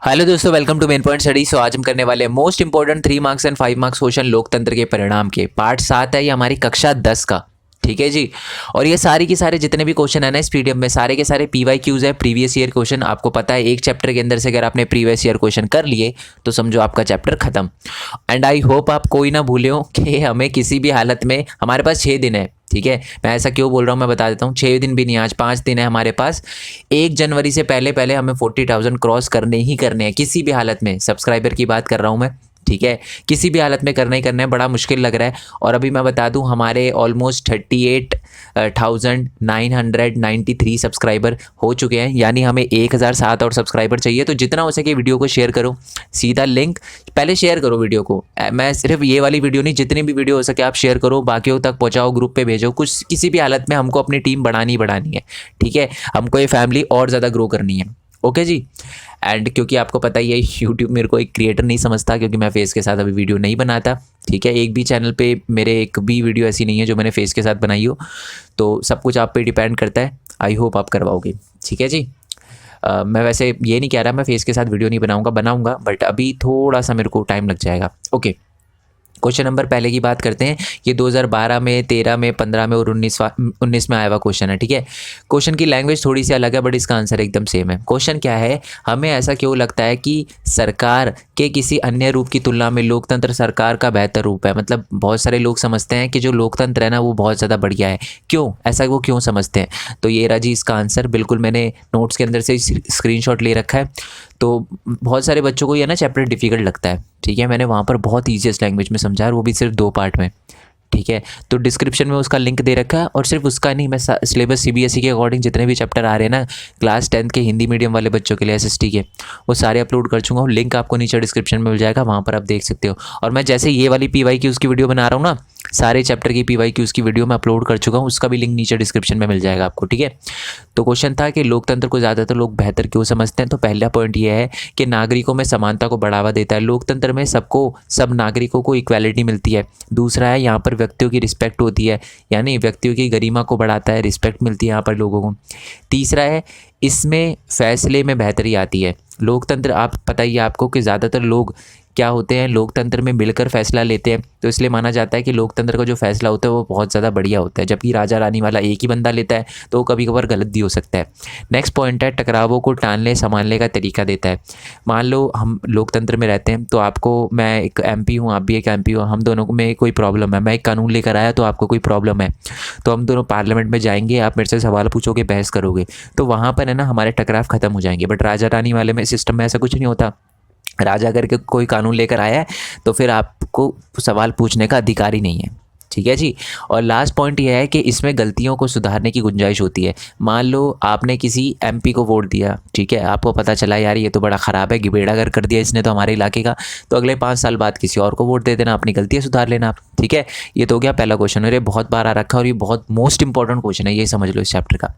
Hello दोस्तों, welcome to main point study. So आज हम करने वाले हैं most important 3 marks and 5 marks question लोकतंत्र के परिणाम के पार्ट 7 है। ये हमारी कक्षा 10 का, ठीक है जी। और ये सारी की सारे जितने भी क्वेश्चन है ना इस पीडीएफ में, सारे के सारे PYQs है, प्रीवियस ईयर क्वेश्चन। आपको पता है एक चैप्टर के अंदर से अगर आपने प्रीवियस ईयर क्वेश्चन कर लिए तो समझो आपका चैप्टर खत्म। एंड आई होप आप कोई ना भूले हो कि हमें किसी भी हालत में, हमारे पास 6 दिन है, ठीक है। मैं ऐसा क्यों बोल रहा हूँ मैं बता देता हूँ। 6 दिन भी नहीं, आज 5 दिन है हमारे पास। 1 जनवरी से पहले पहले हमें 40,000 क्रॉस करने ही करने हैं, किसी भी हालत में। सब्सक्राइबर की बात कर रहा हूँ मैं, ठीक है। किसी भी हालत में करना ही करना है, बड़ा मुश्किल लग रहा है। और अभी मैं बता दूं हमारे ऑलमोस्ट 38,993 सब्सक्राइबर हो चुके हैं, यानी हमें 1,007 और सब्सक्राइबर चाहिए। तो जितना हो सके वीडियो को शेयर करो, सीधा लिंक पहले शेयर करो वीडियो को। मैं सिर्फ ये वाली वीडियो नहीं, जितनी भी वीडियो हो सके आप शेयर करो, बाकियों तक पहुँचाओ, ग्रुप पे भेजो। कुछ किसी भी हालत में हमको अपनी टीम बढ़ानी है, ठीक है। हमको ये फैमिली और ज़्यादा ग्रो करनी है, ओके जी। एंड क्योंकि आपको पता ही है यूट्यूब मेरे को एक क्रिएटर नहीं समझता, क्योंकि मैं फेस के साथ अभी वीडियो नहीं बनाता, ठीक है। एक भी चैनल पे मेरे एक भी वीडियो ऐसी नहीं है जो मैंने फेस के साथ बनाई हो। तो सब कुछ आप पे डिपेंड करता है। आई होप आप करवाओगे, ठीक है जी। मैं वैसे ये नहीं कह रहा मैं फेस के साथ वीडियो नहीं बनाऊंगा, बट अभी थोड़ा सा मेरे को टाइम लग जाएगा, ओके। क्वेश्चन नंबर पहले की बात करते हैं। ये 2012 में, 13 में, 15 में और 19 में आया हुआ क्वेश्चन है, ठीक है। क्वेश्चन की लैंग्वेज थोड़ी सी अलग है, बट इसका आंसर एकदम सेम है। क्वेश्चन क्या है, हमें ऐसा क्यों लगता है कि सरकार के किसी अन्य रूप की तुलना में लोकतंत्र सरकार का बेहतर रूप है। मतलब बहुत सारे लोग समझते हैं कि जो लोकतंत्र है ना वो बहुत ज़्यादा बढ़िया है। क्यों ऐसा, वो क्यों समझते हैं? तो ये रहा जी इसका आंसर। बिल्कुल मैंने नोट्स के अंदर से स्क्रीनशॉट ले रखा है। तो बहुत सारे बच्चों को ये ना चैप्टर डिफ़िकल्ट लगता है, ठीक है। मैंने वहाँ पर बहुत ईजीएस्ट लैंग्वेज में समझा, और वो भी सिर्फ 2 पार्ट में, ठीक है। तो डिस्क्रिप्शन में उसका लिंक दे रखा है। और सिर्फ उसका नहीं, मैं सिलेबस CBSE के अकॉर्डिंग जितने भी चैप्टर आ रहे हैं ना क्लास 10 के हिंदी मीडियम वाले बच्चों के लिए, SST के, वो सारे अपलोड कर चुका हूँ। लिंक आपको नीचे डिस्क्रिप्शन में मिल जाएगा, वहाँ पर आप देख सकते हो। और मैं जैसे ये वाली PYQs की वीडियो बना रहा हूँ ना, सारे चैप्टर की PYQs की वीडियो मैं अपलोड कर चुका हूँ, उसका भी लिंक नीचे डिस्क्रिप्शन में मिल जाएगा आपको, ठीक है। तो क्वेश्चन था कि लोकतंत्र को ज़्यादातर लोग बेहतर क्यों समझते हैं। तो पहला पॉइंट ये है कि नागरिकों में समानता को बढ़ावा देता है। लोकतंत्र में सब नागरिकों को इक्वालिटी मिलती है। दूसरा है यहाँ पर व्यक्तियों की रिस्पेक्ट होती है, यानी व्यक्तियों की गरिमा को बढ़ाता है, रिस्पेक्ट मिलती है यहाँ पर लोगों को। तीसरा है इसमें फैसले में बेहतरी आती है। लोकतंत्र, आप पता ही है आपको कि ज़्यादातर लोग क्या होते हैं, लोकतंत्र में मिलकर फैसला लेते हैं। तो इसलिए माना जाता है कि लोकतंत्र का जो फैसला होता है वो बहुत ज़्यादा बढ़िया होता है। जबकि राजा रानी वाला एक ही बंदा लेता है तो वो कभी कभार गलत भी हो सकता है। नेक्स्ट पॉइंट है टकरावों को टालने संभालने का तरीका देता है। मान लो हम लोकतंत्र में रहते हैं, तो आपको, मैं एक MP हूँ, आप भी एक MP हो, हम दोनों में कोई प्रॉब्लम है, मैं एक कानून लेकर आया तो आपको कोई प्रॉब्लम है, तो हम दोनों पार्लियामेंट में जाएंगे, आप मेरे से सवाल पूछोगे, बहस करोगे, तो वहाँ पर है ना हमारे टकराव खत्म हो जाएंगे। बट राजा रानी वाले में सिस्टम में ऐसा कुछ नहीं होता। राजा करके कोई कानून लेकर आया है तो फिर आपको सवाल पूछने का अधिकार ही नहीं है, ठीक है जी। और लास्ट पॉइंट यह है कि इसमें गलतियों को सुधारने की गुंजाइश होती है। मान लो आपने किसी MP को वोट दिया, ठीक है, आपको पता चला यार ये तो बड़ा ख़राब है, बेड़ागर कर दिया इसने तो हमारे इलाके का, तो अगले 5 साल बाद किसी और को वोट दे देना, अपनी गलतियाँ सुधार लेना आप, ठीक है। ये तो हो गया पहला क्वेश्चन, और ये बहुत बार आ रखा है और ये बहुत मोस्ट इंपॉर्टेंट क्वेश्चन है, ये समझ लो इस चैप्टर का।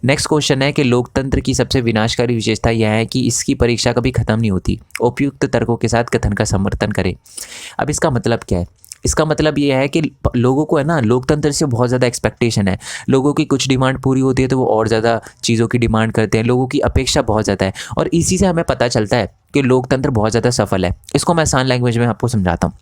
नेक्स्ट क्वेश्चन है कि लोकतंत्र की सबसे विनाशकारी विशेषता यह है कि इसकी परीक्षा कभी खत्म नहीं होती। उपयुक्त तर्कों के साथ कथन का समर्थन करें। अब इसका मतलब क्या है? इसका मतलब ये है कि लोगों को है ना लोकतंत्र से बहुत ज़्यादा एक्सपेक्टेशन है। लोगों की कुछ डिमांड पूरी होती है तो वो और ज़्यादा चीज़ों की डिमांड करते हैं। लोगों की अपेक्षा बहुत ज़्यादा है, और इसी से हमें पता चलता है कि लोकतंत्र बहुत ज़्यादा सफल है। इसको मैं आसान लैंग्वेज में आपको समझाता हूँ।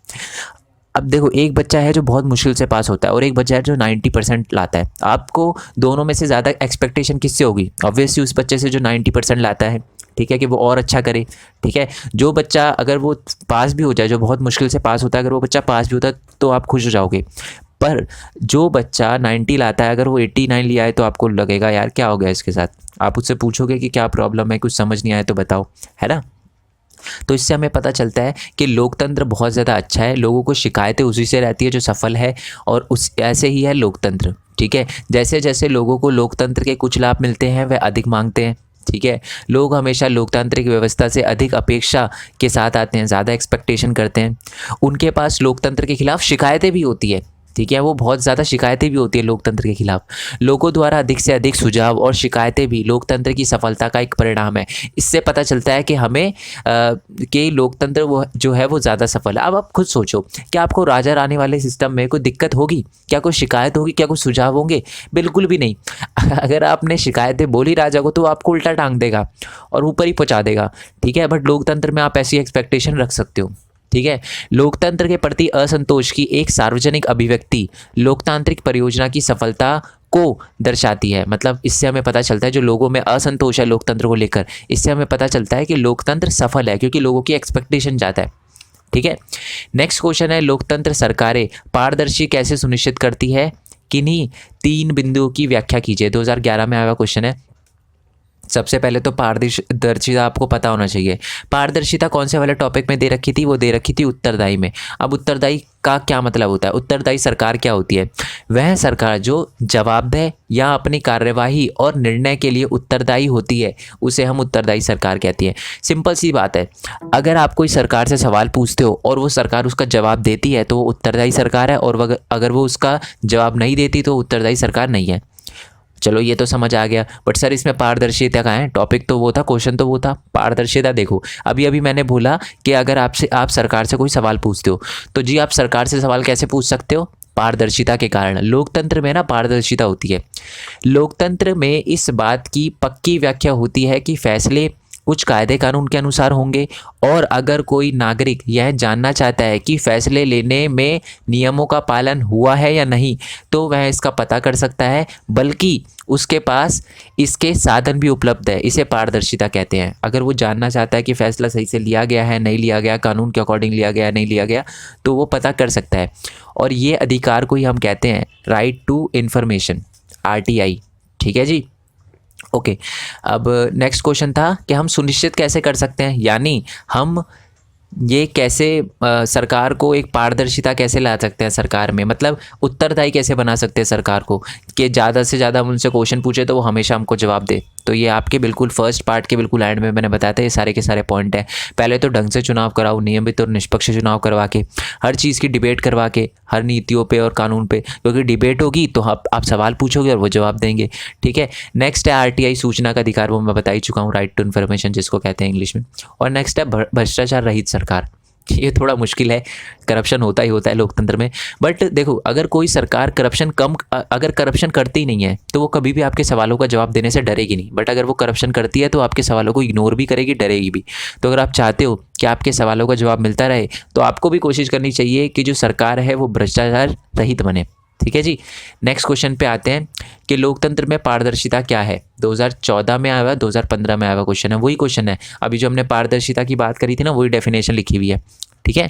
अब देखो, एक बच्चा है जो बहुत मुश्किल से पास होता है, और एक बच्चा है जो 90% लाता है। आपको दोनों में से ज़्यादा एक्सपेक्टेशन किससे होगी? ऑब्वियसली उस बच्चे से जो 90% लाता है, ठीक है, कि वो और अच्छा करे, ठीक है। जो बच्चा अगर वो पास भी हो जाए, जो बहुत मुश्किल से पास होता है, अगर वो बच्चा पास भी होता है तो आप खुश हो जाओगे। पर जो बच्चा 90 लाता है, अगर वो 89 लिया है तो आपको लगेगा यार क्या हो गया इसके साथ। आप उससे पूछोगे कि क्या प्रॉब्लम है, कुछ समझ नहीं आया तो बताओ, है ना। तो इससे हमें पता चलता है कि लोकतंत्र बहुत ज़्यादा अच्छा है। लोगों को शिकायतें उसी से रहती है जो सफल है, और उस ऐसे ही है लोकतंत्र, ठीक है। जैसे जैसे लोगों को लोकतंत्र के कुछ लाभ मिलते हैं वह अधिक मांगते हैं, ठीक है। लोग हमेशा लोकतांत्रिक व्यवस्था से अधिक अपेक्षा के साथ आते हैं, ज़्यादा एक्सपेक्टेशन करते हैं। उनके पास लोकतंत्र के खिलाफ शिकायतें भी होती है, ठीक है, वो बहुत ज़्यादा शिकायतें भी होती है लोकतंत्र के खिलाफ। लोगों द्वारा अधिक से अधिक सुझाव और शिकायतें भी लोकतंत्र की सफलता का एक परिणाम है। इससे पता चलता है कि हमें कि लोकतंत्र वो जो है वो ज़्यादा सफल है। अब आप खुद सोचो, क्या आपको राजा रानी वाले सिस्टम में कोई दिक्कत होगी? क्या कोई शिकायत होगी? क्या कुछ सुझाव होंगे? बिल्कुल भी नहीं। अगर आपने शिकायतें बोली राजा को तो वो आपको उल्टा टांग देगा और ऊपर ही पहुँचा देगा। ठीक है, बट लोकतंत्र में आप ऐसी एक्सपेक्टेशन रख सकते हो। ठीक है, लोकतंत्र के प्रति असंतोष की एक सार्वजनिक अभिव्यक्ति लोकतांत्रिक परियोजना की सफलता को दर्शाती है। मतलब इससे हमें पता चलता है जो लोगों में असंतोष है लोकतंत्र को लेकर, इससे हमें पता चलता है कि लोकतंत्र सफल है क्योंकि लोगों की एक्सपेक्टेशन ज़्यादा है। ठीक है, नेक्स्ट क्वेश्चन है, लोकतंत्र सरकारें पारदर्शी कैसे सुनिश्चित करती है? किन्हीं 3 बिंदुओं की व्याख्या कीजिए। 2011 में आया हुआ क्वेश्चन है। सबसे पहले तो पारदर्शिता आपको पता होना चाहिए। पारदर्शिता कौन से वाले टॉपिक में दे रखी थी? वो दे रखी थी उत्तरदायी में। अब उत्तरदायी का क्या मतलब होता है? उत्तरदायी सरकार क्या होती है? वह सरकार जो जवाबदेह या अपनी कार्यवाही और निर्णय के लिए उत्तरदायी होती है, उसे हम उत्तरदायी सरकार कहती है। सिंपल सी बात है, अगर आप कोई सरकार से सवाल पूछते हो और वो सरकार उसका जवाब देती है तो वो उत्तरदायी सरकार है, और अगर वो उसका जवाब नहीं देती तो उत्तरदायी सरकार नहीं है। चलो ये तो समझ आ गया, बट सर इसमें पारदर्शिता कहाँ है? टॉपिक तो वो था, क्वेश्चन तो वो था। पारदर्शिता देखो, अभी अभी मैंने बोला कि अगर आप सरकार से कोई सवाल पूछते हो तो जी आप सरकार से सवाल कैसे पूछ सकते हो? पारदर्शिता के कारण। लोकतंत्र में ना पारदर्शिता होती है। लोकतंत्र में इस बात की पक्की व्याख्या होती है कि फैसले कुछ कायदे कानून के अनुसार होंगे, और अगर कोई नागरिक यह जानना चाहता है कि फैसले लेने में नियमों का पालन हुआ है या नहीं तो वह इसका पता कर सकता है, बल्कि उसके पास इसके साधन भी उपलब्ध है। इसे पारदर्शिता कहते हैं। अगर वो जानना चाहता है कि फैसला सही से लिया गया है, नहीं लिया गया, कानून के अकॉर्डिंग लिया गया, नहीं लिया गया, तो वो पता कर सकता है। और ये अधिकार को ही हम कहते हैं राइट टू इन्फॉर्मेशन, RTI। ठीक है जी, ओके। अब नेक्स्ट क्वेश्चन था कि हम सुनिश्चित कैसे कर सकते हैं, यानी हम ये कैसे सरकार को एक पारदर्शिता कैसे ला सकते हैं सरकार में, मतलब उत्तरदायी कैसे बना सकते हैं सरकार को, कि ज़्यादा से ज़्यादा हम उनसे क्वेश्चन पूछे तो वो हमेशा हमको जवाब दे। तो ये आपके बिल्कुल फर्स्ट पार्ट के बिल्कुल एंड में मैंने बताया था, ये सारे के सारे पॉइंट हैं। पहले तो ढंग से चुनाव कराओ, नियमित और निष्पक्ष चुनाव करवा के, हर चीज़ की डिबेट करवा के, हर नीतियों पे और कानून पे, क्योंकि डिबेट होगी तो आप सवाल पूछोगे और वो जवाब देंगे। ठीक है, नेक्स्ट है RTI, सूचना का अधिकार, वो मैं बता ही चुका हूँ, राइट टू इन्फॉर्मेशन जिसको कहते हैं इंग्लिश में। और नेक्स्ट है भ्रष्टाचार रहित सरकार। ये थोड़ा मुश्किल है, करप्शन होता ही होता है लोकतंत्र में, बट देखो अगर कोई सरकार अगर करप्शन करती ही नहीं है तो वो कभी भी आपके सवालों का जवाब देने से डरेगी नहीं, बट अगर वो करप्शन करती है तो आपके सवालों को इग्नोर भी करेगी, डरेगी भी। तो अगर आप चाहते हो कि आपके सवालों का जवाब मिलता रहे तो आपको भी कोशिश करनी चाहिए कि जो सरकार है वो भ्रष्टाचार रहित बने। ठीक है जी, नेक्स्ट क्वेश्चन पे आते हैं कि लोकतंत्र में पारदर्शिता क्या है। 2014 में आया हुआ, 2015 में आया हुआ क्वेश्चन है, वही क्वेश्चन है। अभी जो हमने पारदर्शिता की बात करी थी ना, वही डेफिनेशन लिखी हुई है। ठीक है,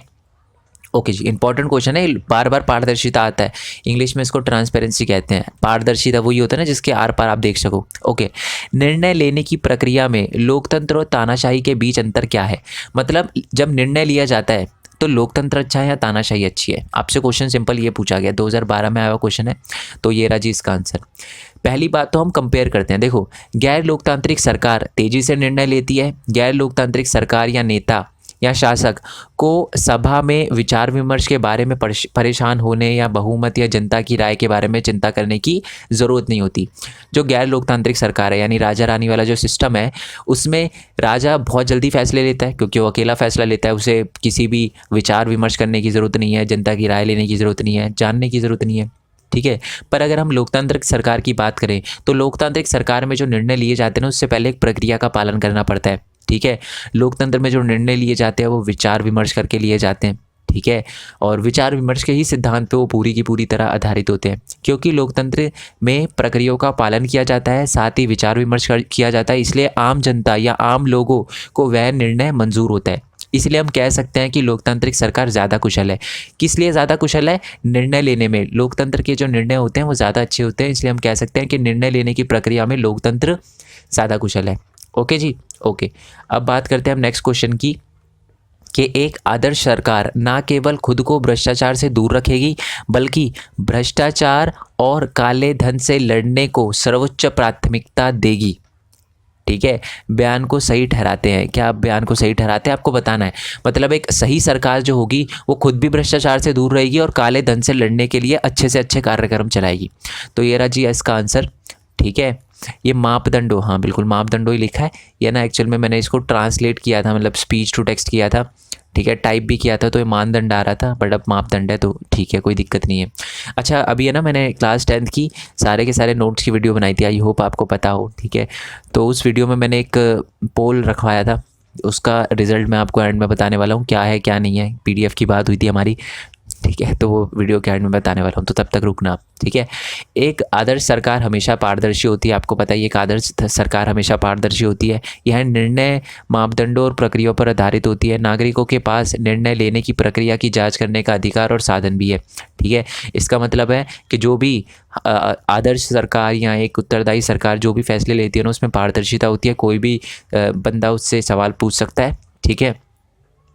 ओके जी, इंपॉर्टेंट क्वेश्चन है, बार बार पारदर्शिता आता है, इंग्लिश में इसको ट्रांसपेरेंसी कहते हैं। पारदर्शिता वही होता है ना जिसके आर पार आप देख सको। ओके, निर्णय लेने की प्रक्रिया में लोकतंत्र और तानाशाही के बीच अंतर क्या है? मतलब जब निर्णय लिया जाता है तो लोकतंत्र अच्छा है या तानाशाही अच्छी है? आपसे क्वेश्चन सिंपल ये पूछा गया, 2012 में आया हुआ क्वेश्चन है, तो ये रहा जी इसका आंसर। पहली बात तो हम कंपेयर करते हैं। देखो, गैर लोकतांत्रिक सरकार तेजी से निर्णय लेती है। गैर लोकतांत्रिक सरकार या नेता या शासक को सभा में विचार विमर्श के बारे में परेशान होने या बहुमत या जनता की राय के बारे में चिंता करने की ज़रूरत नहीं होती। जो गैर लोकतांत्रिक सरकार है यानी राजा रानी वाला जो सिस्टम है, उसमें राजा बहुत जल्दी फैसले लेता है क्योंकि वो अकेला फैसला लेता है, उसे किसी भी विचार विमर्श करने की ज़रूरत नहीं है, जनता की राय लेने की ज़रूरत नहीं है, जानने की ज़रूरत नहीं है। ठीक है, पर अगर हम लोकतांत्रिक सरकार की बात करें तो लोकतांत्रिक सरकार में जो निर्णय लिए जाते हैं ना, उससे पहले एक प्रक्रिया का पालन करना पड़ता है। ठीक है, लोकतंत्र में जो निर्णय लिए जाते हैं वो विचार विमर्श करके लिए जाते हैं। ठीक है, और विचार विमर्श के ही सिद्धांत पे वो पूरी की पूरी तरह आधारित होते हैं। क्योंकि लोकतंत्र में प्रक्रियाओं का पालन किया जाता है, साथ ही विचार विमर्श किया जाता है, इसलिए आम जनता या आम लोगों को वह निर्णय मंजूर होता है। इसलिए हम कह सकते हैं कि लोकतांत्रिक सरकार ज़्यादा कुशल है। किस लिए ज़्यादा कुशल है? निर्णय लेने में। लोकतंत्र के जो निर्णय होते हैं वो ज़्यादा अच्छे होते हैं, इसलिए हम कह सकते हैं कि निर्णय लेने की प्रक्रिया में लोकतंत्र ज़्यादा कुशल है। ओके जी, ओके। अब बात करते हैं हम नेक्स्ट क्वेश्चन की कि एक आदर्श सरकार ना केवल खुद को भ्रष्टाचार से दूर रखेगी बल्कि भ्रष्टाचार और काले धन से लड़ने को सर्वोच्च प्राथमिकता देगी। ठीक है, बयान को सही ठहराते हैं। क्या आप बयान को सही ठहराते हैं, आपको बताना है। मतलब एक सही सरकार जो होगी वो खुद भी भ्रष्टाचार से दूर रहेगी और काले धन से लड़ने के लिए अच्छे से अच्छे कार्यक्रम चलाएगी। तो ये रहा जी इसका आंसर। ठीक है, ये मापदंडों, हाँ बिल्कुल मापदंडों ही लिखा है ये ना। एक्चुअल में मैंने इसको ट्रांसलेट किया था, मतलब स्पीच टू टेक्स्ट किया था। ठीक है, टाइप भी किया था तो ये मानदंड आ रहा था, बट अब मापदंड है तो ठीक है, कोई दिक्कत नहीं है। अच्छा, अभी है ना मैंने क्लास 10th की सारे के सारे नोट्स की वीडियो बनाई थी, आई होप आपको पता हो। ठीक है, तो उस वीडियो में मैंने एक पोल रखवाया था, उसका रिजल्ट मैं आपको एंड में बताने वाला हूँ, क्या है क्या नहीं है। PDF की बात हुई थी हमारी। ठीक है, तो वो वीडियो के एंड में बताने वाला हूँ, तो तब तक रुकना आप। ठीक है, एक आदर्श सरकार हमेशा पारदर्शी होती है, आपको पता है एक आदर्श सरकार हमेशा पारदर्शी होती है। यह निर्णय मापदंडों और प्रक्रियाओं पर आधारित होती है। नागरिकों के पास निर्णय लेने की प्रक्रिया की जांच करने का अधिकार और साधन भी है। ठीक है, इसका मतलब है कि जो भी आदर्श सरकार या एक उत्तरदायी सरकार जो भी फैसले लेती है ना, उसमें पारदर्शिता होती है, कोई भी बंदा उससे सवाल पूछ सकता है। ठीक है,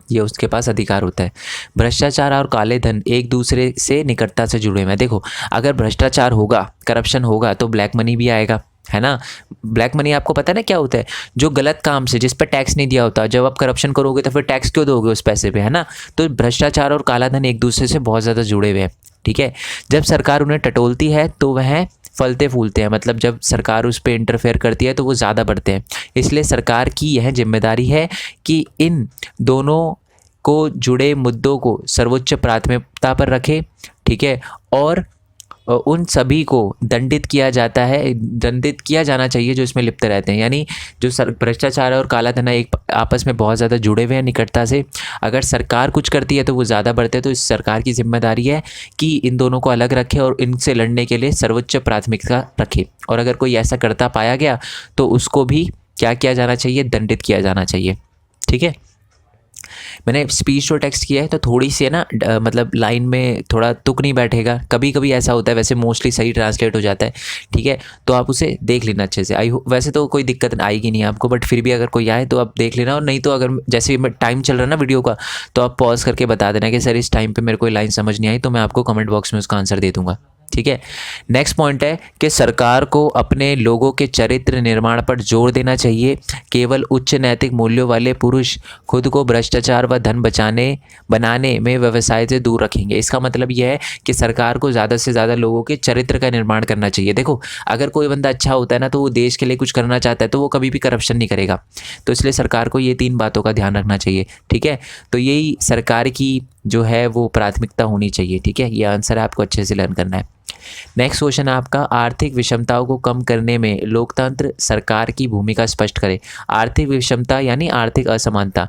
ये उसके पास अधिकार होता है। भ्रष्टाचार और काले धन एक दूसरे से निकटता से जुड़े हुए हैं। देखो, अगर भ्रष्टाचार होगा, करप्शन होगा, तो ब्लैक मनी भी आएगा, है ना। ब्लैक मनी आपको पता है ना क्या होता है, जो गलत काम से, जिस पर टैक्स नहीं दिया होता, जब आप करप्शन करोगे तो फिर टैक्स क्यों दोगे उस पैसे पे, है ना। तो भ्रष्टाचार और काला धन एक दूसरे से बहुत ज़्यादा जुड़े हुए हैं। ठीक है, जब सरकार उन्हें टटोलती है तो वह फलते फूलते हैं, मतलब जब सरकार उस पर इंटरफेयर करती है तो वो ज़्यादा बढ़ते हैं। इसलिए सरकार की यह जिम्मेदारी है कि इन दोनों को जुड़े मुद्दों को सर्वोच्च प्राथमिकता पर रखे। ठीक है, और उन सभी को दंडित किया जाना चाहिए जो इसमें लिप्त रहते हैं। यानी जो भ्रष्टाचार और काला धन एक आपस में बहुत ज़्यादा जुड़े हुए हैं निकटता से। अगर सरकार कुछ करती है तो वो ज़्यादा बढ़ते हैं, तो इस सरकार की जिम्मेदारी है कि इन दोनों को अलग रखे और इनसे लड़ने के लिए सर्वोच्च प्राथमिकता रखे। और अगर कोई ऐसा करता पाया गया तो उसको भी क्या किया जाना चाहिए, दंडित किया जाना चाहिए। ठीक है, मैंने स्पीच टू टेक्स्ट किया है तो थोड़ी सी है ना मतलब लाइन में थोड़ा तुक नहीं बैठेगा, कभी कभी ऐसा होता है, वैसे मोस्टली सही ट्रांसलेट हो जाता है। ठीक है, तो आप उसे देख लेना अच्छे से। वैसे तो कोई दिक्कत आएगी नहीं आपको, बट फिर भी अगर कोई आए तो आप देख लेना, और नहीं तो अगर जैसे टाइम चल रहा है ना वीडियो का, तो आप पॉज करके बता देना कि सर इस टाइम पर मेरे कोई लाइन समझ नहीं आई, तो मैं आपको कमेंट बॉक्स में उसका आंसर दे दूँगा। ठीक है, नेक्स्ट पॉइंट है कि सरकार को अपने लोगों के चरित्र निर्माण पर जोर देना चाहिए। केवल उच्च नैतिक मूल्यों वाले पुरुष खुद को भ्रष्टाचार व धन बनाने में व्यवसाय से दूर रखेंगे। इसका मतलब यह है कि सरकार को ज़्यादा से ज़्यादा लोगों के चरित्र का निर्माण करना चाहिए। देखो, अगर कोई बंदा अच्छा होता है ना, तो वो देश के लिए कुछ करना चाहता है, तो वो कभी भी करप्शन नहीं करेगा। तो इसलिए सरकार को ये 3 बातों का ध्यान रखना चाहिए। ठीक है, तो यही सरकार की जो है वो प्राथमिकता होनी चाहिए। ठीक है, ये आंसर आपको अच्छे से लर्न करना है। नेक्स्ट क्वेश्चन है आपका, आर्थिक विषमताओं को कम करने में लोकतंत्र सरकार की भूमिका स्पष्ट करें। आर्थिक विषमता यानी आर्थिक असमानता,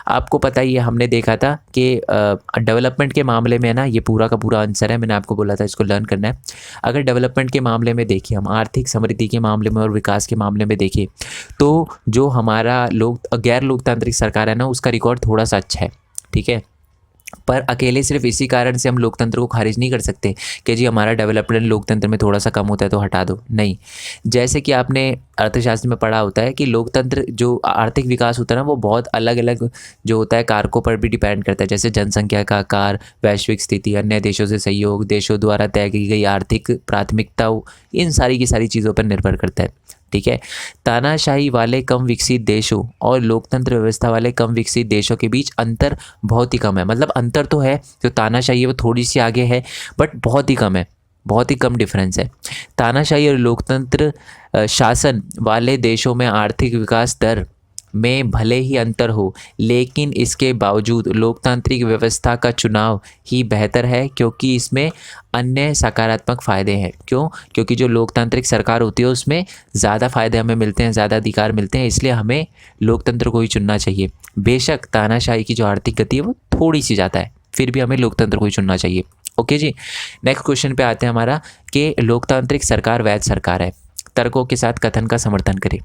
आपको पता ही है, हमने देखा था कि डेवलपमेंट के मामले में है ना, ये पूरा का पूरा आंसर है, मैंने आपको बोला था इसको लर्न करना है। अगर डेवलपमेंट के मामले में देखिए, हम आर्थिक समृद्धि के मामले में और विकास के मामले में देखिए, तो जो हमारा गैर लोकतांत्रिक सरकार है ना, उसका रिकॉर्ड थोड़ा सा अच्छा है। ठीक है, पर अकेले सिर्फ इसी कारण से हम लोकतंत्र को खारिज नहीं कर सकते कि जी हमारा डेवलपमेंट लोकतंत्र में थोड़ा सा कम होता है तो हटा दो, नहीं। जैसे कि आपने अर्थशास्त्र में पढ़ा होता है कि लोकतंत्र जो आर्थिक विकास होता है ना, वो बहुत अलग अलग जो होता है कारकों पर भी डिपेंड करता है, जैसे जनसंख्या का आकार, वैश्विक स्थिति, अन्य देशों से सहयोग, देशों द्वारा तय की गई आर्थिक प्राथमिकताओं, इन सारी की सारी चीज़ों पर निर्भर करता है। ठीक है, तानाशाही वाले कम विकसित देशों और लोकतंत्र व्यवस्था वाले कम विकसित देशों के बीच अंतर बहुत ही कम है। मतलब अंतर तो है, जो तानाशाही है वो थोड़ी सी आगे है, बट बहुत ही कम है, बहुत ही कम डिफरेंस है। तानाशाही और लोकतंत्र शासन वाले देशों में आर्थिक विकास दर में भले ही अंतर हो, लेकिन इसके बावजूद लोकतांत्रिक व्यवस्था का चुनाव ही बेहतर है, क्योंकि इसमें अन्य सकारात्मक फ़ायदे हैं। क्यों? क्योंकि जो लोकतांत्रिक सरकार होती है उसमें ज़्यादा फ़ायदे हमें मिलते हैं, ज़्यादा अधिकार मिलते हैं, इसलिए हमें लोकतंत्र को ही चुनना चाहिए। बेशक तानाशाही की जो आर्थिक गति है वो थोड़ी सी ज़्यादा है, फिर भी हमें लोकतंत्र को ही चुनना चाहिए। ओके जी, नेक्स्ट क्वेश्चन पे आते हैं हमारा कि लोकतांत्रिक सरकार वैध सरकार है, तर्कों के साथ कथन का समर्थन करें।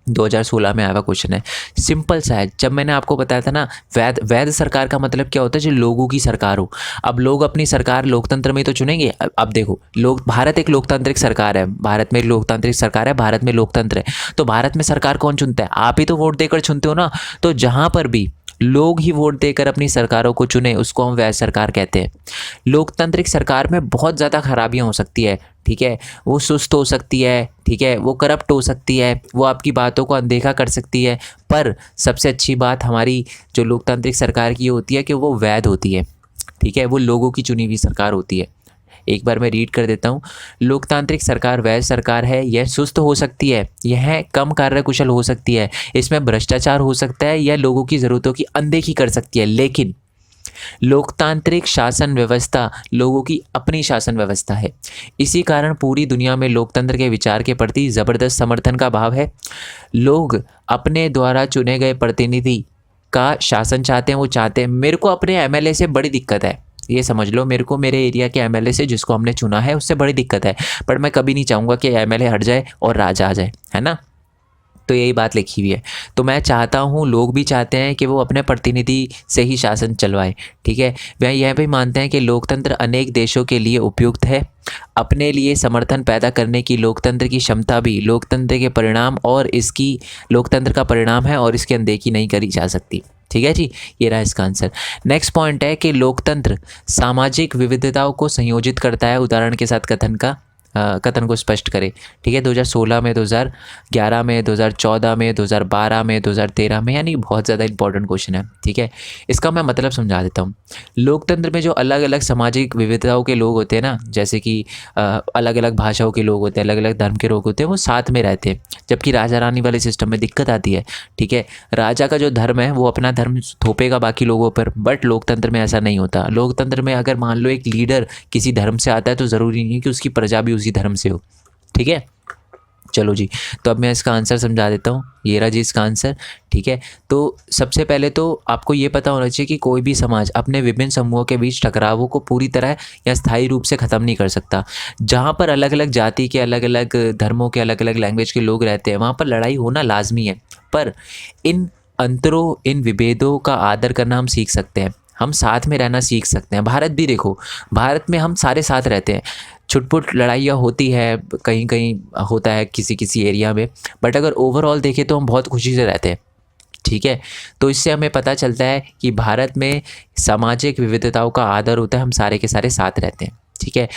2016 में आया हुआ क्वेश्चन है, सिंपल सा है। जब मैंने आपको बताया था ना, वैध सरकार का मतलब क्या होता है, जो लोगों की सरकार हो। अब लोग अपनी सरकार लोकतंत्र में तो चुनेंगे। अब देखो, भारत एक लोकतांत्रिक सरकार है, भारत में एक लोकतांत्रिक सरकार है, भारत में लोकतंत्र है, तो भारत में सरकार कौन चुनता है? आप ही तो वोट देकर चुनते हो ना। तो जहाँ पर भी लोग ही वोट देकर अपनी सरकारों को चुने, उसको हम वैध सरकार कहते हैं। लोकतांत्रिक सरकार में बहुत ज़्यादा खराबियाँ हो सकती है, ठीक है, वो सुस्त हो सकती है, ठीक है, वो करप्ट हो सकती है, वो आपकी बातों को अनदेखा कर सकती है, पर सबसे अच्छी बात हमारी जो लोकतांत्रिक सरकार की होती है कि वो वैध होती है, ठीक है, वो लोगों की चुनी हुई सरकार होती है। एक बार मैं रीड कर देता हूँ। लोकतांत्रिक सरकार वह सरकार है, यह सुस्त हो सकती है, यह कम कार्यकुशल हो सकती है, इसमें भ्रष्टाचार हो सकता है, यह लोगों की ज़रूरतों की अनदेखी कर सकती है, लेकिन लोकतांत्रिक शासन व्यवस्था लोगों की अपनी शासन व्यवस्था है। इसी कारण पूरी दुनिया में लोकतंत्र के विचार के प्रति ज़बरदस्त समर्थन का भाव है। लोग अपने द्वारा चुने गए प्रतिनिधि का शासन चाहते हैं, वो चाहते हैं। मेरे को अपने एमएलए से बड़ी दिक्कत है, ये समझ लो, मेरे को मेरे एरिया के एमएलए से जिसको हमने चुना है उससे बड़ी दिक्कत है, पर मैं कभी नहीं चाहूँगा कि एमएलए हट जाए और राजा आ जाए, है ना। तो यही बात लिखी हुई है। तो मैं चाहता हूँ, लोग भी चाहते हैं कि वो अपने प्रतिनिधि से ही शासन चलवाए, ठीक है। वह यह भी मानते हैं कि लोकतंत्र अनेक देशों के लिए उपयुक्त है। अपने लिए समर्थन पैदा करने की लोकतंत्र की क्षमता भी लोकतंत्र के परिणाम और इसकी लोकतंत्र का परिणाम है और इसकी अनदेखी नहीं करी जा सकती, ठीक है जी। ये रहा इसका आंसर। नेक्स्ट पॉइंट है कि लोकतंत्र सामाजिक विविधताओं को संयोजित करता है। उदाहरण के साथ कथन को स्पष्ट करें, ठीक है। 2016 में, 2011 में, 2014 में, 2012 में, 2013 में, यानी बहुत ज़्यादा इंपॉर्टेंट क्वेश्चन है, ठीक है। इसका मैं मतलब समझा देता हूँ। लोकतंत्र में जो अलग अलग सामाजिक विविधताओं के लोग होते हैं ना, जैसे कि अलग अलग भाषाओं के लोग होते हैं, अलग अलग धर्म के लोग होते हैं, वो साथ में रहते हैं। जबकि राजा रानी वाले सिस्टम में दिक्कत आती है, ठीक है। राजा का जो धर्म है वो अपना धर्म थोपेगा बाकी लोगों पर, बट लोकतंत्र में ऐसा नहीं होता। लोकतंत्र में अगर मान लो एक लीडर किसी धर्म से आता है तो ज़रूरी नहीं है कि उसकी प्रजा भी उसी धर्म से हो, ठीक है। चलो जी, तो अब मैं इसका आंसर समझा देता हूँ। ये रहा जी इसका आंसर, ठीक है। तो सबसे पहले तो आपको ये पता होना चाहिए कि कोई भी समाज अपने विभिन्न समूहों के बीच टकरावों को पूरी तरह या स्थायी रूप से ख़त्म नहीं कर सकता। जहाँ पर अलग अलग जाति के, अलग अलग धर्मों के, अलग अलग लैंग्वेज के लोग रहते हैं, वहाँ पर लड़ाई होना लाजमी है, पर इन अंतरों, इन विभेदों का आदर करना हम सीख सकते हैं। हम साथ में रहना सीख सकते हैं। भारत भी देखो, भारत में हम सारे साथ रहते हैं। छुटपुट लड़ाइयाँ होती है, कहीं कहीं होता है किसी किसी एरिया में, बट अगर ओवरऑल देखें तो हम बहुत खुशी से रहते हैं, ठीक है। तो इससे हमें पता चलता है कि भारत में सामाजिक विविधताओं का आदर होता है, हम सारे के सारे साथ रहते हैं, ठीक है।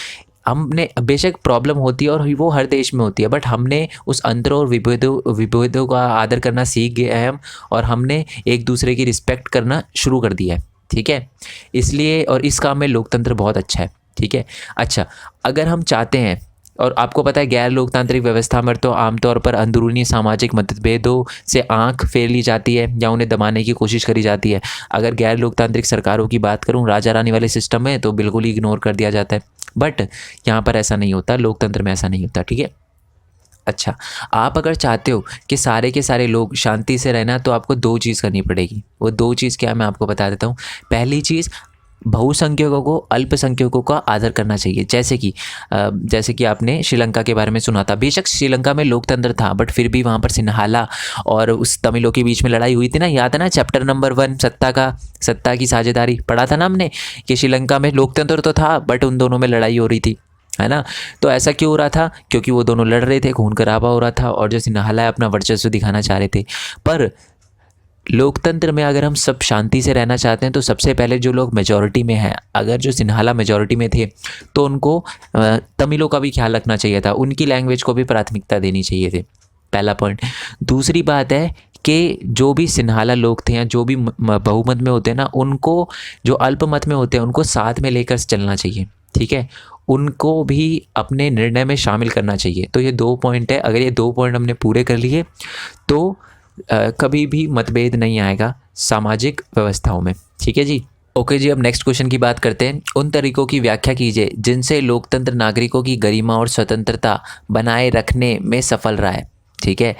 हमने बेशक प्रॉब्लम होती है और वो हर देश में होती है, बट हमने उस अंतरों और विभेदों का आदर करना सीख गए हैं हम, और हमने एक दूसरे की रिस्पेक्ट करना शुरू कर दिया है, ठीक है। इसलिए और इस काम में लोकतंत्र बहुत अच्छा है, ठीक है। अच्छा, अगर हम चाहते हैं, और आपको पता है गैर लोकतांत्रिक व्यवस्था में तो आमतौर पर अंदरूनी सामाजिक मतभेदों से आंख फेर ली जाती है या उन्हें दबाने की कोशिश करी जाती है। अगर गैर लोकतांत्रिक सरकारों की बात करूं, राजा रानी वाले सिस्टम में, तो बिल्कुल ही इग्नोर कर दिया जाता है, बट यहाँ पर ऐसा नहीं होता, लोकतंत्र में ऐसा नहीं होता, ठीक है। अच्छा, आप अगर चाहते हो कि सारे के सारे लोग शांति से रहना, तो आपको दो चीज़ करनी पड़ेगी। वो दो चीज़ क्या है मैं आपको बता देता हूँ। पहली चीज़, बहुसंख्यकों को अल्पसंख्यकों का आदर करना चाहिए। जैसे कि आपने श्रीलंका के बारे में सुना था। बेशक श्रीलंका में लोकतंत्र था, बट फिर भी वहाँ पर सिन्हाला और उस तमिलों के बीच में लड़ाई हुई थी ना, याद है ना, चैप्टर नंबर 1 सत्ता की साझेदारी पढ़ा था ना हमने, कि श्रीलंका में लोकतंत्र तो था बट उन दोनों में लड़ाई हो रही थी, है ना। तो ऐसा क्यों हो रहा था? क्योंकि वो दोनों लड़ रहे थे, खून खराबा हो रहा था, और जो सिन्हाला है अपना वर्चस्व दिखाना चाह रहे थे। पर लोकतंत्र में अगर हम सब शांति से रहना चाहते हैं, तो सबसे पहले जो लोग मेजॉरिटी में हैं, अगर जो सिन्हाला मेजॉरिटी में थे, तो उनको तमिलों का भी ख्याल रखना चाहिए था, उनकी लैंग्वेज को भी प्राथमिकता देनी चाहिए थी, पहला पॉइंट। दूसरी बात है कि जो भी सिन्हाला लोग थे या जो भी बहुमत में होते हैं ना, उनको, जो अल्पमत में होते हैं, उनको साथ में लेकर चलना चाहिए, ठीक है। उनको भी अपने निर्णय में शामिल करना चाहिए। तो ये 2 पॉइंट है। अगर ये 2 पॉइंट हमने पूरे कर लिए तो कभी भी मतभेद नहीं आएगा सामाजिक व्यवस्थाओं में, ठीक है जी। ओके जी, अब नेक्स्ट क्वेश्चन की बात करते हैं। उन तरीकों की व्याख्या कीजिए जिनसे लोकतंत्र नागरिकों की गरिमा और स्वतंत्रता बनाए रखने में सफल रहा है, ठीक है।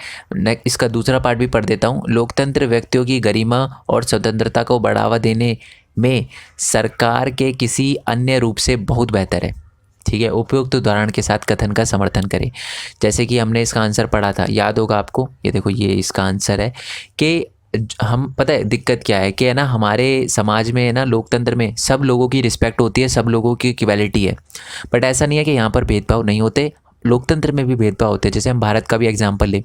इसका दूसरा पार्ट भी पढ़ देता हूँ। लोकतंत्र व्यक्तियों की गरिमा और स्वतंत्रता को बढ़ावा देने में सरकार के किसी अन्य रूप से बहुत बेहतर है, ठीक है। उपयुक्त उदाहरण के साथ कथन का समर्थन करें। जैसे कि हमने इसका आंसर पढ़ा था, याद होगा आपको, ये देखो, ये इसका आंसर है कि हम, पता है दिक्कत क्या है कि, है ना, हमारे समाज में, है ना, लोकतंत्र में सब लोगों की रिस्पेक्ट होती है, सब लोगों की इक्वालिटी है, बट ऐसा नहीं है कि यहाँ पर भेदभाव नहीं होते। लोकतंत्र में भी भेदभाव होते हैं। जैसे हम भारत का भी एग्जांपल लें,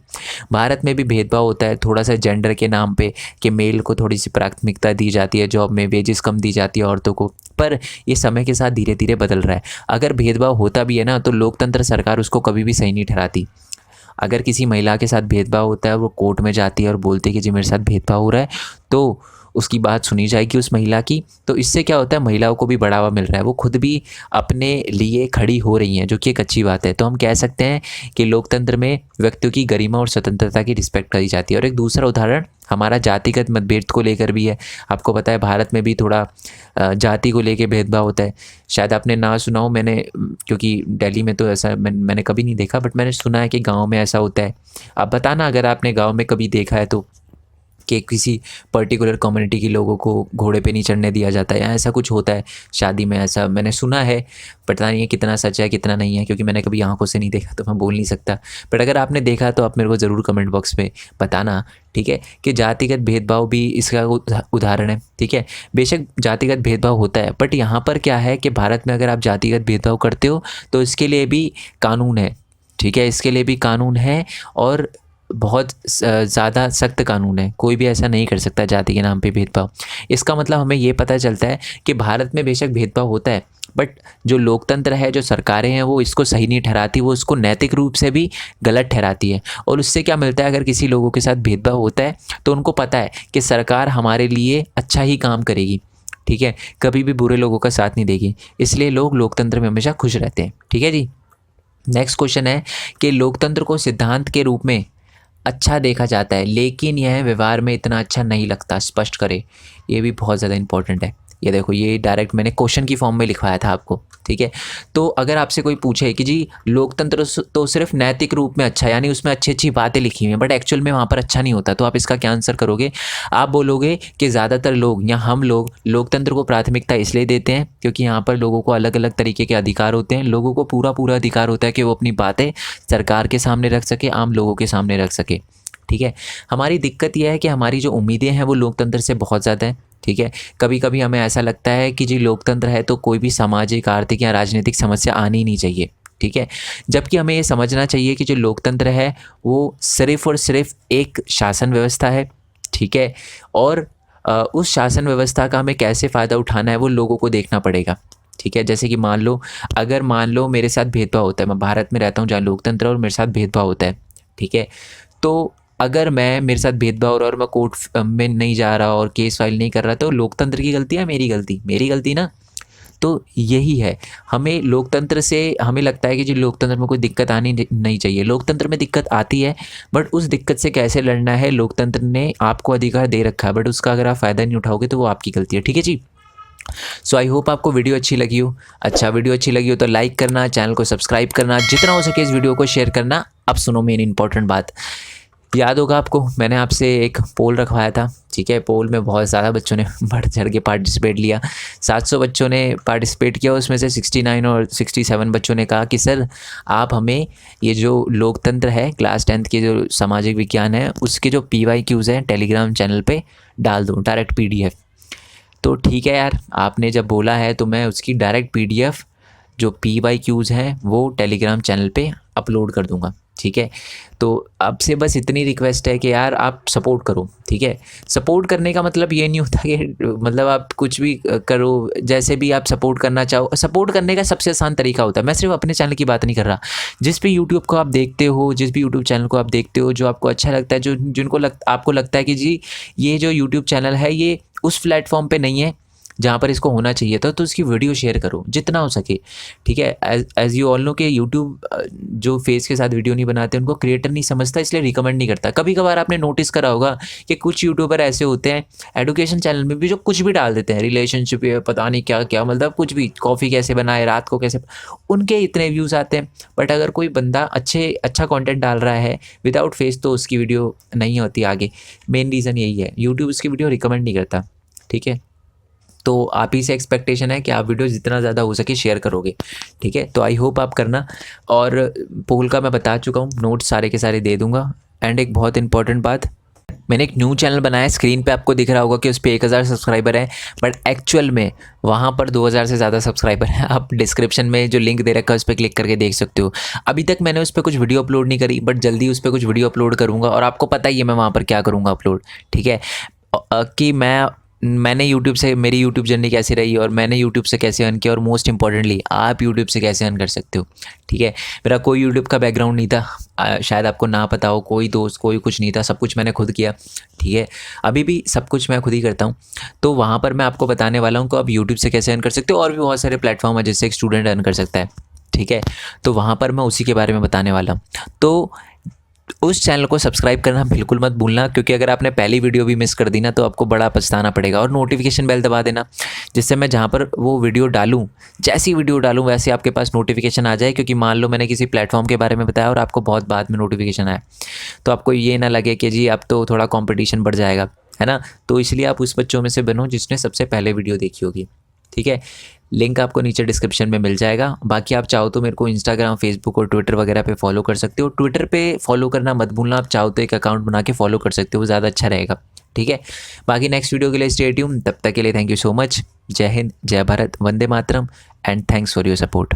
भारत में भी भेदभाव होता है थोड़ा सा जेंडर के नाम पे, कि मेल को थोड़ी सी प्राथमिकता दी जाती है जॉब में, वेजेस कम दी जाती है औरतों को। पर ये समय के साथ धीरे धीरे बदल रहा है। अगर भेदभाव होता भी है ना, तो लोकतंत्र सरकार उसको कभी भी सही नहीं ठहराती। अगर किसी महिला के साथ भेदभाव होता है, वो कोर्ट में जाती है और बोलती है कि जी मेरे साथ भेदभाव हो रहा है, तो उसकी बात सुनी जाएगी उस महिला की। तो इससे क्या होता है, महिलाओं को भी बढ़ावा मिल रहा है, वो खुद भी अपने लिए खड़ी हो रही हैं, जो कि एक अच्छी बात है। तो हम कह सकते हैं कि लोकतंत्र में व्यक्तियों की गरिमा और स्वतंत्रता की रिस्पेक्ट करी जाती है। और एक दूसरा उदाहरण हमारा जातिगत मतभेद को लेकर भी है। आपको पता है भारत में भी थोड़ा जाति को लेकर भेदभाव होता है। शायद आपने ना सुना हो, मैंने क्योंकि दिल्ली में तो ऐसा मैंने कभी नहीं देखा, बट मैंने सुना है कि गाँव में ऐसा होता है। आप बताना अगर आपने गाँव में कभी देखा है तो, कि किसी पर्टिकुलर कम्युनिटी के लोगों को घोड़े पे नहीं चढ़ने दिया जाता है, या ऐसा कुछ होता है शादी में। ऐसा मैंने सुना है, पता नहीं है कितना सच है कितना नहीं है, क्योंकि मैंने कभी आंखों से नहीं देखा तो मैं बोल नहीं सकता। बट अगर आपने देखा तो आप मेरे को ज़रूर कमेंट बॉक्स में बताना, ठीक है। कि जातिगत भेदभाव भी इसका उदाहरण है, ठीक है। बेशक जातिगत भेदभाव होता है, बट यहाँ पर क्या है कि भारत में अगर आप जातिगत भेदभाव करते हो तो इसके लिए भी कानून है, ठीक है। इसके लिए भी कानून है, और बहुत ज़्यादा सख्त कानून है। कोई भी ऐसा नहीं कर सकता जाति के नाम पे भेदभाव। इसका मतलब हमें ये पता चलता है कि भारत में बेशक भेदभाव होता है, बट जो लोकतंत्र है, जो सरकारें हैं, वो इसको सही नहीं ठहराती, वो इसको नैतिक रूप से भी गलत ठहराती है। और उससे क्या मिलता है, अगर किसी लोगों के साथ भेदभाव होता है तो उनको पता है कि सरकार हमारे लिए अच्छा ही काम करेगी, ठीक है, कभी भी बुरे लोगों का साथ नहीं देगी। इसलिए लोग लोकतंत्र में हमेशा खुश रहते हैं, ठीक है जी। नेक्स्ट क्वेश्चन है कि लोकतंत्र को सिद्धांत के रूप में अच्छा देखा जाता है, लेकिन यह व्यवहार में इतना अच्छा नहीं लगता, स्पष्ट करें। ये भी बहुत ज़्यादा इंपॉर्टेंट है। ये देखो, ये डायरेक्ट मैंने क्वेश्चन की फॉर्म में लिखवाया था आपको, ठीक है। तो अगर आपसे कोई पूछे कि जी लोकतंत्र तो सिर्फ नैतिक रूप में अच्छा है, यानी उसमें अच्छी अच्छी बातें लिखी हुई हैं, बट एक्चुअल में वहाँ पर अच्छा नहीं होता, तो आप इसका क्या आंसर करोगे? आप बोलोगे कि ज़्यादातर लोग या हम लोग लोकतंत्र को प्राथमिकता इसलिए देते हैं क्योंकि यहाँ पर लोगों को अलग अलग तरीके के अधिकार होते हैं। लोगों को पूरा पूरा अधिकार होता है कि वो अपनी बातें सरकार के सामने रख सके, आम लोगों के सामने रख सके, ठीक है। हमारी दिक्कत यह है कि हमारी जो उम्मीदें हैं वो लोकतंत्र से बहुत ज़्यादा हैं, ठीक है। कभी कभी हमें ऐसा लगता है कि जी लोकतंत्र है तो कोई भी सामाजिक, आर्थिक या राजनीतिक समस्या आनी ही नहीं चाहिए, ठीक है। जबकि हमें ये समझना चाहिए कि जो लोकतंत्र है वो सिर्फ़ और सिर्फ एक शासन व्यवस्था है, ठीक है। और उस शासन व्यवस्था का हमें कैसे फ़ायदा उठाना है वो लोगों को देखना पड़ेगा, ठीक है। जैसे कि मान लो मेरे साथ भेदभाव होता है, मैं भारत में रहता हूँ जहाँ लोकतंत्र और मेरे साथ भेदभाव होता है, ठीक है। तो अगर मेरे साथ भेदभाव हो रहा है और मैं कोर्ट में नहीं जा रहा और केस फाइल नहीं कर रहा, तो लोकतंत्र की गलती है मेरी गलती? मेरी गलती ना। तो यही है, हमें लोकतंत्र से हमें लगता है कि जी लोकतंत्र में कोई दिक्कत आनी नहीं चाहिए। लोकतंत्र में दिक्कत आती है, बट उस दिक्कत से कैसे लड़ना है, लोकतंत्र ने आपको अधिकार दे रखा है, बट उसका अगर आप फ़ायदा नहीं उठाओगे तो वो आपकी गलती है, ठीक है जी। सो आई होप आपको वीडियो अच्छी लगी हो। वीडियो अच्छी लगी हो तो लाइक करना, चैनल को सब्सक्राइब करना, जितना हो सके इस वीडियो को शेयर करना। अब सुनो मेन इंपॉर्टेंट बात। याद होगा आपको, मैंने आपसे एक पोल रखवाया था, ठीक है। पोल में बहुत ज़्यादा बच्चों ने बढ़ चढ़ के पार्टिसिपेट लिया। 700 बच्चों ने पार्टिसिपेट किया, उसमें से 69 और 67 बच्चों ने कहा कि सर आप हमें ये जो लोकतंत्र है, क्लास 10th के जो सामाजिक विज्ञान है, उसके जो PYQs हैं टेलीग्राम चैनल पे डाल दूँ, डायरेक्ट PDF। तो ठीक है यार, आपने जब बोला है तो मैं उसकी डायरेक्ट PDF जो PYQs हैं वो टेलीग्राम चैनल पे अपलोड कर दूंगा, ठीक है। तो आपसे बस इतनी रिक्वेस्ट है कि यार आप सपोर्ट करो, ठीक है। सपोर्ट करने का मतलब ये नहीं होता कि मतलब आप कुछ भी करो, जैसे भी आप सपोर्ट करना चाहो। सपोर्ट करने का सबसे आसान तरीका होता है, मैं सिर्फ अपने चैनल की बात नहीं कर रहा, जिस भी यूट्यूब को आप देखते हो, जिस भी यूट्यूब चैनल को आप देखते हो, जो आपको अच्छा लगता है, आपको लगता है कि जी ये जो यूट्यूब चैनल है ये उस प्लेटफॉर्म पे नहीं है जहाँ पर इसको होना चाहिए था, तो उसकी वीडियो शेयर करो जितना हो सके, ठीक है। एज यू ऑल नो कि यूट्यूब जो फेस के साथ वीडियो नहीं बनाते उनको क्रिएटर नहीं समझता, इसलिए रिकमेंड नहीं करता। कभी कभार आपने नोटिस करा होगा कि कुछ यूट्यूबर ऐसे होते हैं एडुकेशन चैनल में भी जो कुछ भी डाल देते हैं, रिलेशनशिप, पता नहीं क्या क्या, मतलब कुछ भी, कॉफ़ी कैसे बनाए, रात को कैसे, उनके इतने व्यूज़ आते हैं। बट अगर कोई बंदा अच्छा कंटेंट डाल रहा है विदाउट फेस तो उसकी वीडियो नहीं होती आगे। मेन रीज़न यही है, यूट्यूब उसकी वीडियो रिकमेंड नहीं करता, ठीक है। तो आप ही से एक्सपेक्टेशन है कि आप वीडियो जितना ज़्यादा हो सके शेयर करोगे, ठीक है। तो आई होप आप करना। और पोल का मैं बता चुका हूँ, नोट्स सारे के सारे दे दूँगा। एंड एक बहुत इंपॉर्टेंट बात, मैंने एक न्यू चैनल बनाया है, स्क्रीन पे आपको दिख रहा होगा कि उस पे 1000 सब्सक्राइबर हैं, बट एक्चुअल में वहाँ पर 2000 से ज़्यादा सब्सक्राइबर हैं। आप डिस्क्रिप्शन में जो लिंक दे रखा है उस पर क्लिक करके देख सकते हो। अभी तक मैंने उस पर कुछ वीडियो अपलोड नहीं करी, बट जल्दी उस पर कुछ वीडियो अपलोड करूँगा और आपको पता ही है मैं वहाँ पर क्या करूँगा अपलोड, ठीक है। कि मैंने यूट्यूब से, मेरी यूट्यूब जर्नी कैसी रही और मैंने यूट्यूब से कैसे अर्न किया, और मोस्ट इंपॉर्टेंटली आप यूट्यूब से कैसे अर्न कर सकते हो, ठीक है। मेरा कोई यूट्यूब का बैकग्राउंड नहीं था, शायद आपको ना पता हो, कोई दोस्त कोई कुछ नहीं था, सब कुछ मैंने खुद किया, ठीक है। अभी भी सब कुछ मैं खुद ही करता हूँ। तो वहाँ पर मैं आपको बताने वाला हूँ कि आप यूट्यूब से कैसे अर्न कर सकते हो, और भी बहुत सारे प्लेटफॉर्म है जिससे एक स्टूडेंट अर्न कर सकता है, ठीक है। तो वहाँ पर मैं उसी के बारे में बताने वाला हूँ। तो उस चैनल को सब्सक्राइब करना बिल्कुल मत भूलना, क्योंकि अगर आपने पहली वीडियो भी मिस कर दी ना तो आपको बड़ा पछताना पड़ेगा। और नोटिफिकेशन बेल दबा देना, जिससे मैं जहाँ पर वो वीडियो डालूँ, जैसी वीडियो डालूँ वैसे आपके पास नोटिफिकेशन आ जाए। क्योंकि मान लो मैंने किसी प्लेटफॉर्म के बारे में बताया और आपको बहुत बाद में नोटिफिकेशन आया, तो आपको ये ना लगे कि जी अब तो थोड़ा कॉम्पिटिशन बढ़ जाएगा, है ना। तो इसलिए आप उस बच्चों में से बनो जिसने सबसे पहले वीडियो देखी होगी, ठीक है। लिंक आपको नीचे डिस्क्रिप्शन में मिल जाएगा। बाकी आप चाहो तो मेरे को इंस्टाग्राम, फेसबुक और ट्विटर वगैरह पे फॉलो कर सकते हो। ट्विटर पे फॉलो करना मत भूलना, आप चाहो तो एक अकाउंट बना के फॉलो कर सकते हो, ज़्यादा अच्छा रहेगा, ठीक है। बाकी नेक्स्ट वीडियो के लिए स्टे ट्यून्ड, तब तक के लिए थैंक यू सो मच। जय हिंद, जय भारत, वंदे मातरम and thanks for your support.